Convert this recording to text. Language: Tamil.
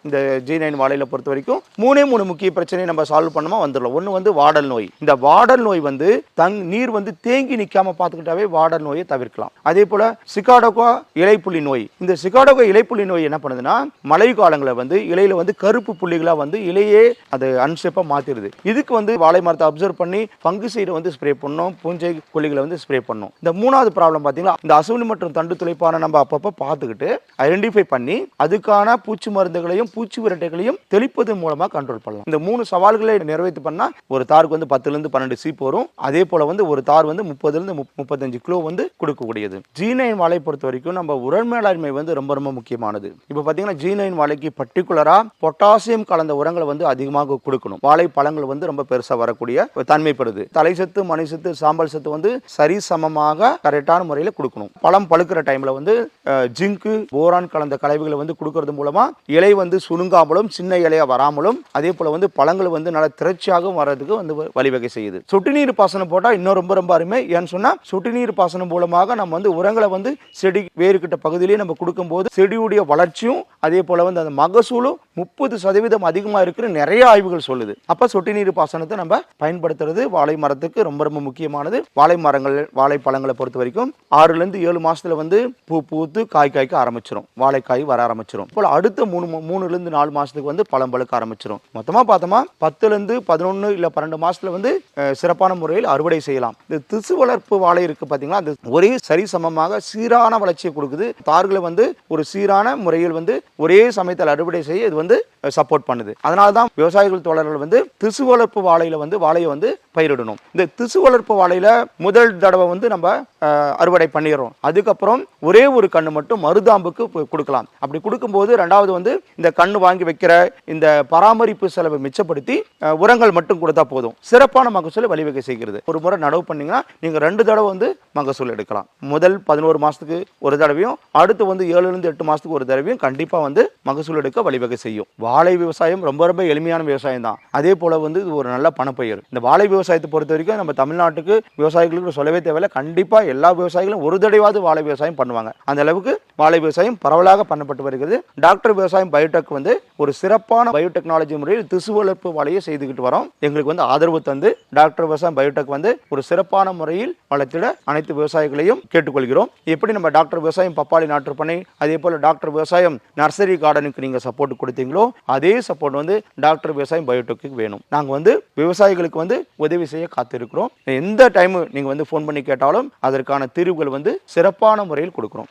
இந்த G9 வாழையில பொறுத்த வரைக்கும் மூணு முக்கிய பிரச்சனையை நம்ம சால்வ் பண்ணாம வந்துடலாம். ஒன்று வந்து வாடல் நோய். இந்த வாடல் நோய் வந்து நீர் வந்து தேங்கி நிற்காம பார்த்துக்கிட்டாவே வாடல் நோயை தவிர்க்கலாம். அதே போல சிகாடோகா இலைப்புள்ளி நோய். இந்த சிகாடோகா இலைப்புள்ளி நோய் என்ன பண்ணுதுன்னா மழை காலங்களில் வந்து இலையில வந்து கருப்பு புள்ளிகளா வந்து இலையே அது அன்ஷேப்பா மாத்திடுது. இதுக்கு வந்து வாழை மரத்தை அப்சர்வ் பண்ணி ஃபங்குசைடை வந்து ஸ்ப்ரே பண்ணணும், பூஞ்சை கொல்லிகளை வந்து ஸ்ப்ரே பண்ணணும். இந்த மூணாவது ப்ராப்ளம் பார்த்தீங்களா, இந்த அசுவினி மற்றும் தண்டு துளைப்பான நம்ம அப்பப்போ பார்த்துக்கிட்டு ஐடென்டிஃபை பண்ணி அதுக்கான பூச்சி மருந்துகளையும் பூச்சி விரட்டைகளையும் தெளிப்பதன் மூலமா கண்ட்ரோல் பண்ணலாம். இந்த மூணு சவால்களை நிறைவேற்றி பண்ணா ஒரு தாருக்கு வந்து 10 12 சீப் வரும். அதே போல வந்து ஒரு தார் வந்து 30 35 கிலோ வந்து கொடுக்கக்கூடியது. G9 வாழை பொறுத்த வரைக்கும் நம்ம உரம் மேலாண்மை வந்து ரொம்ப ரொம்ப முக்கியமானது. இப்போ பார்த்தீங்கன்னா G9 வாழைக்கு பர்டிகுலரா பொட்டாசியம் கலந்த உரங்களை வந்து அதிகமாக கொடுக்கணும். வாழை பழங்கள் வந்து ரொம்ப பெருசா வரக்கூடிய தன்மைப்படுது. தலை சத்து, மணி சத்து, சாம்பல் சத்து வந்து சரி சமமாக கரெக்டான முறையில் கொடுக்கணும். பழம் பழுக்கிற டைம்ல வந்து ஜிங்கு, போரான் கலந்த கலவைகளை வந்து கொடுக்கறது மூலமா இலை வந்து சுருங்காமலும் சின்ன இலையா வராமலும் அதே போல வந்து பழங்கள் வந்து நல்ல திரட்சியாகவும் வர்றதுக்கு வந்து வழிவகை செய்யுது. சொட்டு நீர் பாசனம் போட்டா இன்னும் ரொம்ப ரொம்ப அருமை. ஏன்னு சொன்னா சொட்டு நீர் பாசனம் மூலமாக நம்ம வந்து உரங்களை வந்து செடி வேறுகிட்ட பகுதியிலேயே நம்ம கொடுக்கும்போது செடியுடைய வளர்ச்சியும் அதே போல வந்து அந்த மகசூலும் 30% அதிகமாக இருக்கிற நிறைய ஆய்வுகள் சொல்லுது. அப்ப சொட்டு நீர் பாசனத்தை நம்ம பயன்படுத்துறது வாழை மரத்துக்கு ரொம்ப ரொம்ப முக்கியமானது. வாழை மரங்கள் வாழை பழங்களை பொறுத்த வரைக்கும் 6 7 மாசத்துல வந்து பூ பூத்து காய்க்க ஆரம்பிச்சிடும், வாழைக்காய் வர ஆரம்பிச்சிடும். போல அடுத்த 3 4 மாசத்துக்கு வந்து பழம் பழுக்க ஆரம்பிச்சிடும். மொத்தமா பார்த்தோமா 10 11 இல்ல 12 மாசத்துல வந்து சிறப்பான முறையில் அறுவடை செய்யலாம். இந்த திசு வளர்ப்பு வாழை இருக்கு பாத்தீங்களா, அது ஒரே சரிசமமாக சீரான வளர்ச்சியை கொடுக்குது. தார்களை வந்து ஒரு சீரான முறையில் வந்து ஒரே சமயத்தில் அறுவடை செய்ய இது வந்து சப்போர்ட் பண்ணுது. அதனால தான் விவசாயிகள் தோழர்கள் வந்து திசு வளர்ப்பு வாழையில வந்து வாழையை வந்து பயிரிடணும். இந்த திசு வளர்ப்பு வாழையில முதல் தடவை வந்து நம்ம அறுவடை பண்ணிடுறோம். அதுக்கப்புறம் ஒரே ஒரு கண்ணு மட்டும் மருதாம்புக்கு கொடுக்கலாம். அப்படி கொடுக்கும்போது ரெண்டாவது வந்து இந்த கண்ணு வாங்கி வைக்கிற இந்த பராமரிப்பு செலவை மிச்சப்படுத்தி உரங்கள் மட்டும் கொடுத்தா போதும். சிறப்பான மகசூலை வழிவகை செய்கிறது. ஒரு முறை நடவு பண்ணீங்கன்னா நீங்க 2 தடவை வந்து மகசூல் எடுக்கலாம். முதல் 11 மாசத்துக்கு ஒரு தடவையும் அடுத்து வந்து 7 8 மாசத்துக்கு ஒரு தடவையும் கண்டிப்பா வந்து மகசூல் எடுக்க வழிவகை செய்யும். வாழை விவசாயம் ரொம்ப ரொம்ப எளிமையான விவசாயம் தான். அதே போல வந்து இது ஒரு நல்ல பணப்பயிர். இந்த வாழை விவசாயத்தை பொறுத்த வரைக்கும் நம்ம தமிழ்நாட்டுக்கு விவசாயிகளுக்கு சொல்லவே தேவையில்லை. கண்டிப்பா எல்லா விவசாயிகளும் ஒரு தடவையாவது வாழை விவசாயம் பண்ணுவாங்க. அந்த அளவுக்கு வாழை விவசாயம் பரவலாக பண்ணப்பட்டு வருகிறது. டாக்டர் விவசாயம் பயோடெக் வந்து ஒரு சிறப்பான பயோடெக்னாலஜி முறையில் திசு வளர்ப்பு வாழையை செய்துக்கிட்டு வரோம். எங்களுக்கு வந்து ஆதரவு தந்து டாக்டர் விவசாயம் பயோடெக் வந்து ஒரு சிறப்பான முறையில் வளர்த்திட அனைத்து விவசாயிகளையும் கேட்டுக்கொள்கிறோம். எப்படி நம்ம டாக்டர் விவசாயம் பப்பாளி நாற்று பண்ணை அதே போல டாக்டர் விவசாயம் நர்சரி கார்டனுக்கு நீங்க சப்போர்ட் கொடுத்தீங்களோ அதே சப்போர்ட் வந்து டாக்டர் விவசாயம் பயோடெக்கு வேணும். நாங்க வந்து விவசாயிகளுக்கு வந்து உதவி செய்ய காத்திருக்கிறோம். எந்த டைம் நீங்க வந்து போன் பண்ணி கேட்டாலும் அதற்கான தீர்வுகள் வந்து சிறப்பான முறையில் கொடுக்கிறோம்.